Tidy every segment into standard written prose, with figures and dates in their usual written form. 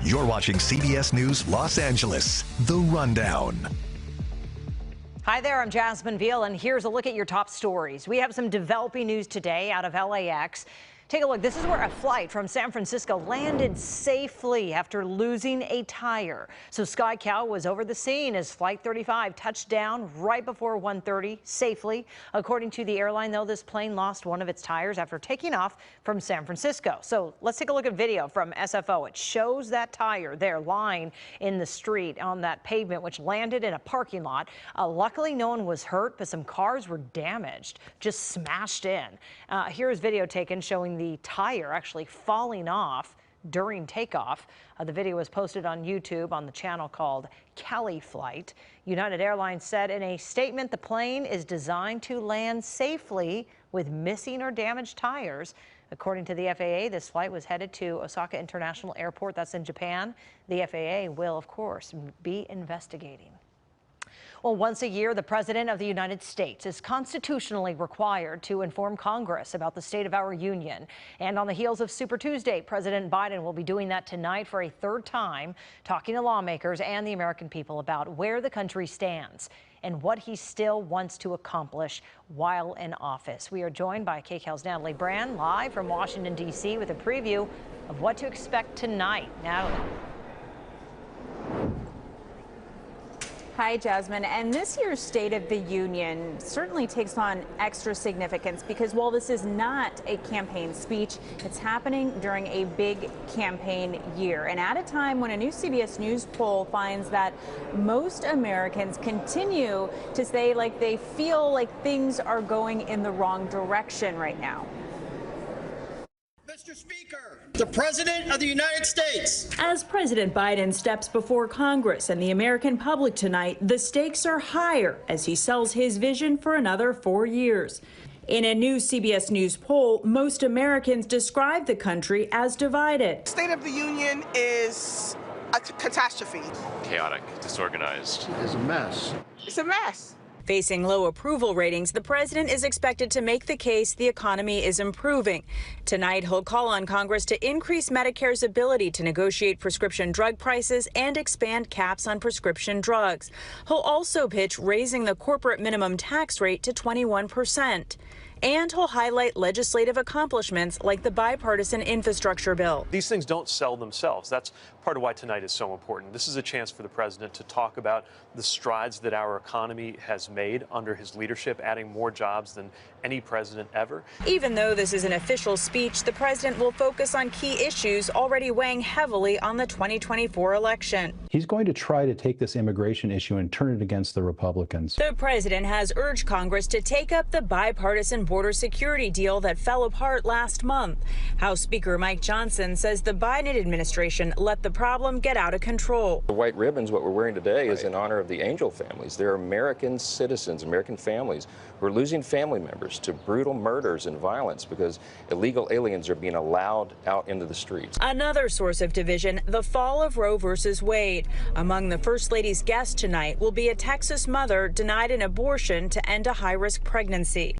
You're watching CBS News Los Angeles, The Rundown. Hi there, I'm Jasmine Veal, and here's a look at your top stories. We have some developing news today out of LAX. Take a look. This is where a flight from San Francisco landed safely after losing a tire. So KCAL was over the scene as Flight 35 touched down right before 1:30 safely. According to the airline, though, this plane lost one of its tires after taking off from San Francisco. So let's take a look at video from SFO. It shows that tire there lying in the street on that pavement, which landed in a parking lot. Luckily, no one was hurt, but some cars were damaged, just smashed in. Here's video taken showing the tire actually falling off during takeoff. The video was posted on YouTube on the channel called Cali Flight. United Airlines said in a statement the plane is designed to land safely with missing or damaged tires. According to the FAA, this flight was headed to Osaka International Airport. That's in Japan. The FAA will, of course, be investigating. Well, once a year, the President of the United States is constitutionally required to inform Congress about the state of our union. And on the heels of Super Tuesday, President Biden will be doing that tonight for a third time, talking to lawmakers and the American people about where the country stands and what he still wants to accomplish while in office. We are joined by KCAL's Natalie Brand, live from Washington, D.C., with a preview of what to expect tonight. Natalie. Hi, Jasmine. And this year's State of the Union certainly takes on extra significance because while this is not a campaign speech, it's happening during a big campaign year and at a time when a new CBS News poll finds that most Americans continue to say like they feel like things are going in the wrong direction right now. Mr. Speaker, the President of the United States. As President Biden steps before Congress and the American public tonight, the stakes are higher as he sells his vision for another 4 years. In a new CBS News poll, most Americans describe the country as divided. State of the Union is a catastrophe. Chaotic, disorganized. It's a mess. It's a mess. Facing low approval ratings, the president is expected to make the case the economy is improving. Tonight, he'll call on Congress to increase Medicare's ability to negotiate prescription drug prices and expand caps on prescription drugs. He'll also pitch raising the corporate minimum tax rate to 21%. And he'll highlight legislative accomplishments like the bipartisan infrastructure bill. These things don't sell themselves. That's part of why tonight is so important. This is a chance for the president to talk about the strides that our economy has made under his leadership, adding more jobs than any president ever. Even though this is an official speech, the president will focus on key issues already weighing heavily on the 2024 election. He's going to try to take this immigration issue and turn it against the Republicans. The president has urged Congress to take up the bipartisan border security deal that fell apart last month. House Speaker Mike Johnson says the Biden administration let the problem get out of control. The white ribbons, what we're wearing today, is in honor of the Angel families. They're American citizens, American families who are losing family members to brutal murders and violence because illegal aliens are being allowed out into the streets. Another source of division, the fall of Roe versus Wade. Among the First Lady's guests tonight will be a Texas mother denied an abortion to end a high-risk pregnancy.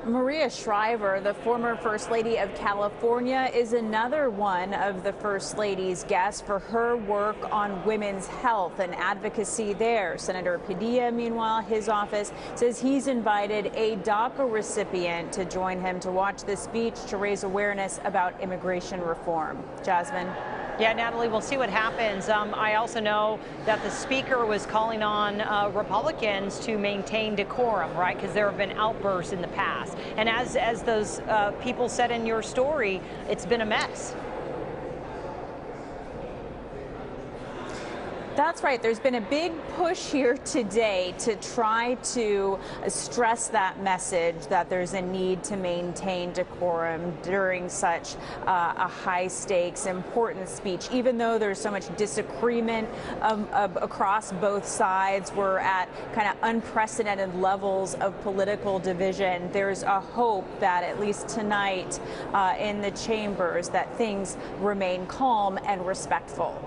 Maria Shriver, the former First Lady of California, is another one of the First Lady's guests for her work on women's health and advocacy there. Senator Padilla, meanwhile, his office says he's invited a DACA recipient to join him to watch the speech to raise awareness about immigration reform. Jasmine? Yeah, Natalie, we'll see what happens. I also know that the speaker was calling on Republicans to maintain decorum, right? Because there have been outbursts in the past. And as those people said in your story, it's been a mess. That's right. There's been a big push here today to try to stress that message that there's a need to maintain decorum during such a high stakes, important speech. Even though there's so much disagreement across both sides, we're at kind of unprecedented levels of political division. There's a hope that at least tonight in the chambers that things remain calm and respectful.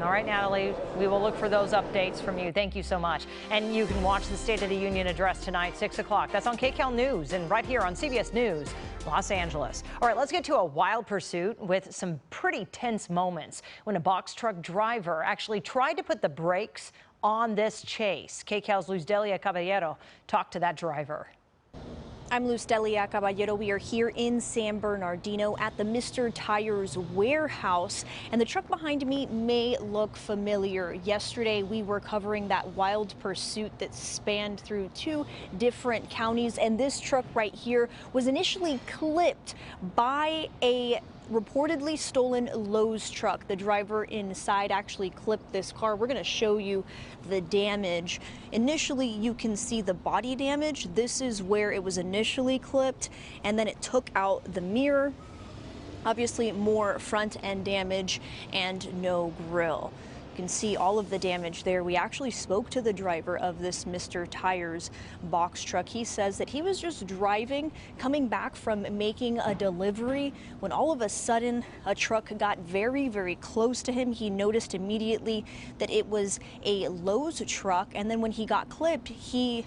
All right, Natalie, we will look for those updates from you. Thank you so much. And you can watch the State of the Union address tonight, 6 o'clock. That's on KCAL News and right here on CBS News Los Angeles. All right, let's get to a wild pursuit with some pretty tense moments when a box truck driver actually tried to put the brakes on this chase. KCAL's Luz Delia Caballero talked to that driver. I'm Luz Delia Caballero. We are here in San Bernardino at the Mr. Tires warehouse, and the truck behind me may look familiar. Yesterday, we were covering that wild pursuit that spanned through 2 different counties, and this truck right here was initially clipped by a reportedly stolen Lowe's truck. The driver inside actually clipped this car. We're going to show you the damage. Initially, you can see the body damage. This is where it was initially clipped, and then it took out the mirror. Obviously, more front end damage and no grille. You can see all of the damage there. We actually spoke to the driver of this Mr. Tires box truck. He says that he was just driving, coming back from making a delivery, when all of a sudden a truck got very, very close to him. He noticed immediately that it was a Lowe's truck, and then when he got clipped, he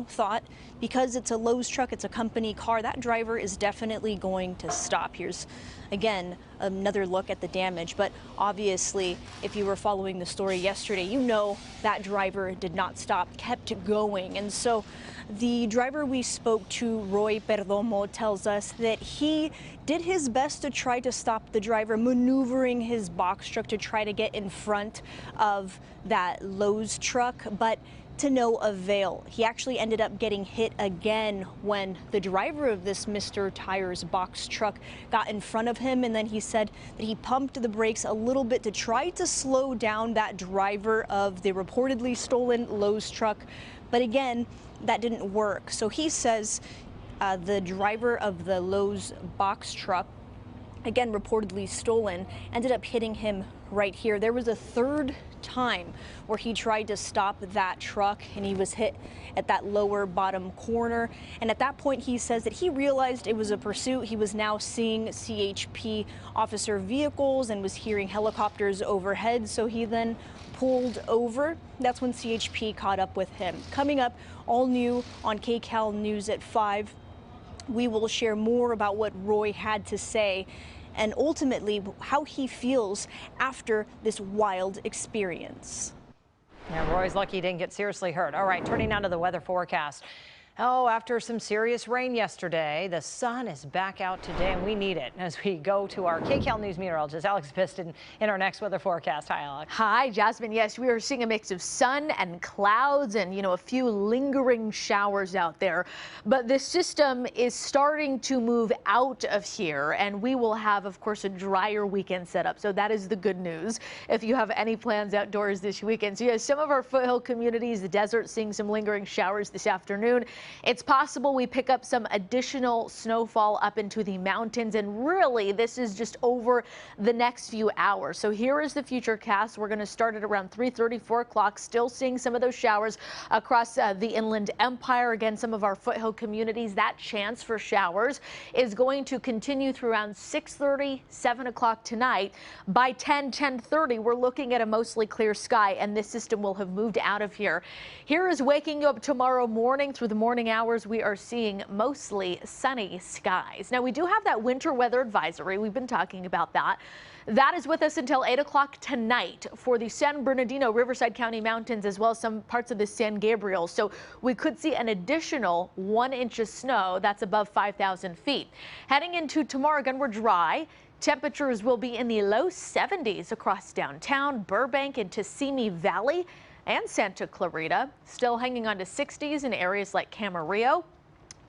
thought because it's a Lowe's truck, it's a company car, that driver is definitely going to stop. Here's, again, another look at the damage. But obviously, if you were following the story yesterday, you know that driver did not stop, kept going. And so the driver we spoke to, Roy Perdomo, tells us that he did his best to try to stop the driver, maneuvering his box truck to try to get in front of that Lowe's truck, but to no avail. He actually ended up getting hit again when the driver of this Mr. Tires box truck got in front of him, and then he said that he pumped the brakes a little bit to try to slow down that driver of the reportedly stolen Lowe's truck. But again, that didn't work. So he says the driver of the Lowe's box truck, again reportedly stolen, ended up hitting him right here. There was a third time where he tried to stop that truck, and he was hit at that lower bottom corner. And at that point, he says that he realized it was a pursuit. He was now seeing CHP officer vehicles and was hearing helicopters overhead, so he then pulled over. That's when CHP caught up with him. Coming up, all new on KCAL News at 5, we will share more about what Roy had to say and ultimately how he feels after this wild experience. Yeah, Roy's lucky he didn't get seriously hurt. All right, turning now to the weather forecast. Oh, after some serious rain yesterday, the sun is back out today, and we need it as we go to our KCAL News meteorologist, Alex Biston, in our next weather forecast. Hi, Alex. Hi, Jasmine. Yes, we are seeing a mix of sun and clouds and, a few lingering showers out there. But this system is starting to move out of here, and we will have, of course, a drier weekend setup. So that is the good news if you have any plans outdoors this weekend. So, yes, some of our foothill communities, the desert, seeing some lingering showers this afternoon. It's possible we pick up some additional snowfall up into the mountains, and really this is just over the next few hours. So here is the future cast. We're going to start at around 3:30, 4 o'clock, still seeing some of those showers across the Inland Empire. Again, some of our foothill communities, that chance for showers is going to continue through around 6:30, 7 o'clock tonight. By 10:30, we're looking at a mostly clear sky, and this system will have moved out of here. Here is waking you up tomorrow morning. Through the morning hours, we are seeing mostly sunny skies. Now, we do have that winter weather advisory. We've been talking about that. That is with us until 8 o'clock tonight for the San Bernardino, Riverside County mountains, as well as some parts of the San Gabriel. So we could see an additional 1 inch of snow. That's above 5,000 feet. Heading into tomorrow, again, we're dry. Temperatures will be in the low 70s across downtown, Burbank, into Simi Valley and Santa Clarita. Still hanging on to 60s in areas like Camarillo.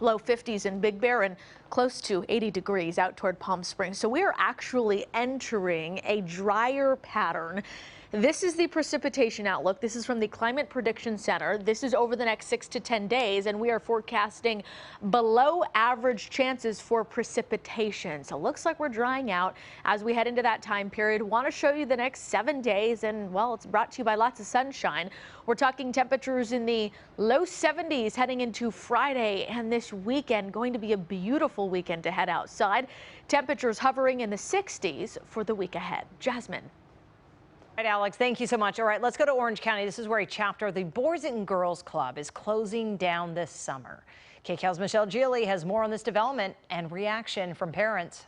Low 50s in Big Bear, and close to 80 degrees out toward Palm Springs. So we are actually entering a drier pattern. This is the precipitation outlook. This is from the Climate Prediction Center. This is over the next 6 to 10 days, and we are forecasting below average chances for precipitation. So it looks like we're drying out as we head into that time period. Want to show you the next 7 days, and well, it's brought to you by lots of sunshine. We're talking temperatures in the low 70s heading into Friday, and this weekend going to be a beautiful weekend to head outside. Temperatures hovering in the 60s for the week ahead. Jasmine. All right, Alex, thank you so much. All right, let's go to Orange County. This is where a chapter of the Boys and Girls Club is closing down this summer. KCAL's Michelle Gili has more on this development and reaction from parents.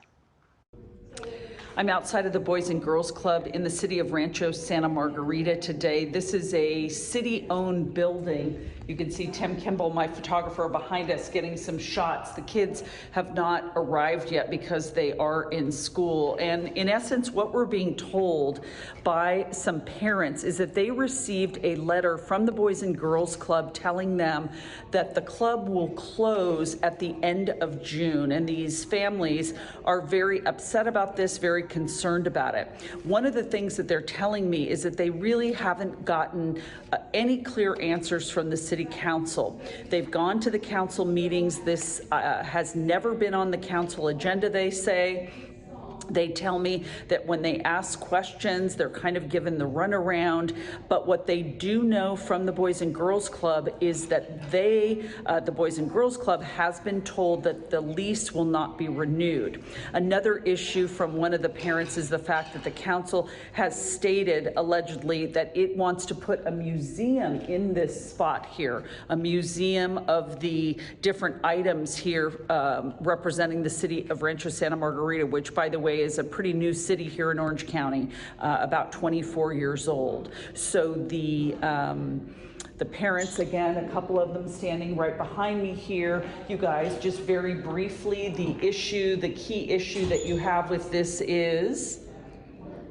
I'm outside of the Boys and Girls Club in the city of Rancho Santa Margarita today. This is a city-owned building. You can see Tim Kimball, my photographer, behind us getting some shots. The kids have not arrived yet because they are in school. And in essence, what we're being told by some parents is that they received a letter from the Boys and Girls Club telling them that the club will close at the end of June. And these families are very upset about this, very concerned about it. One of the things that they're telling me is that they really haven't gotten any clear answers from the city council. They've gone to the council meetings. This has never been on the council agenda, they say. They tell me that when they ask questions, they're kind of given the runaround. But what they do know from the Boys and Girls Club is that the Boys and Girls Club has been told that the lease will not be renewed. Another issue from one of the parents is the fact that the council has stated, allegedly, that it wants to put a museum in this spot here, a museum of the different items here representing the city of Rancho Santa Margarita, which, by the way, is a pretty new city here in Orange County, about 24 years old. So the parents, again, a couple of them standing right behind me here. You guys, just very briefly, the key issue that you have with this is?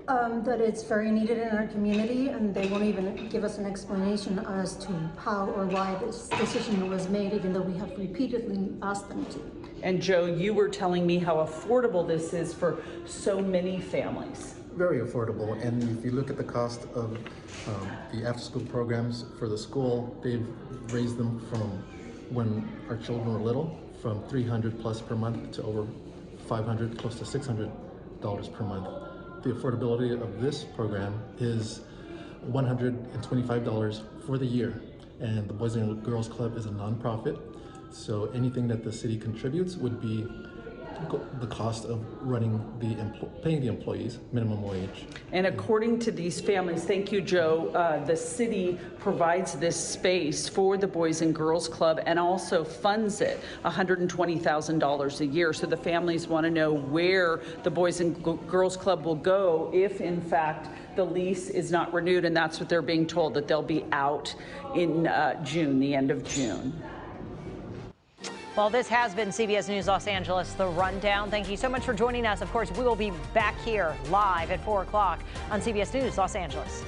That it's very needed in our community, and they won't even give us an explanation as to how or why this decision was made, even though we have repeatedly asked them to. And Joe, you were telling me how affordable this is for so many families. Very affordable, and if you look at the cost of the after-school programs for the school, they've raised them from when our children were little, from $300 plus per month to over $500, close to $600 per month. The affordability of this program is $125 for the year, and the Boys and Girls Club is a nonprofit, so anything that the city contributes would be the cost of paying the employees minimum wage. And according to these families, thank you, Joe, the city provides this space for the Boys and Girls Club and also funds it $120,000 a year. So the families want to know where the Boys and Girls Club will go if, in fact, the lease is not renewed, and that's what they're being told, that they'll be out in June, the end of June. Well, this has been CBS News Los Angeles, The Rundown. Thank you so much for joining us. Of course, we will be back here live at 4 o'clock on CBS News Los Angeles.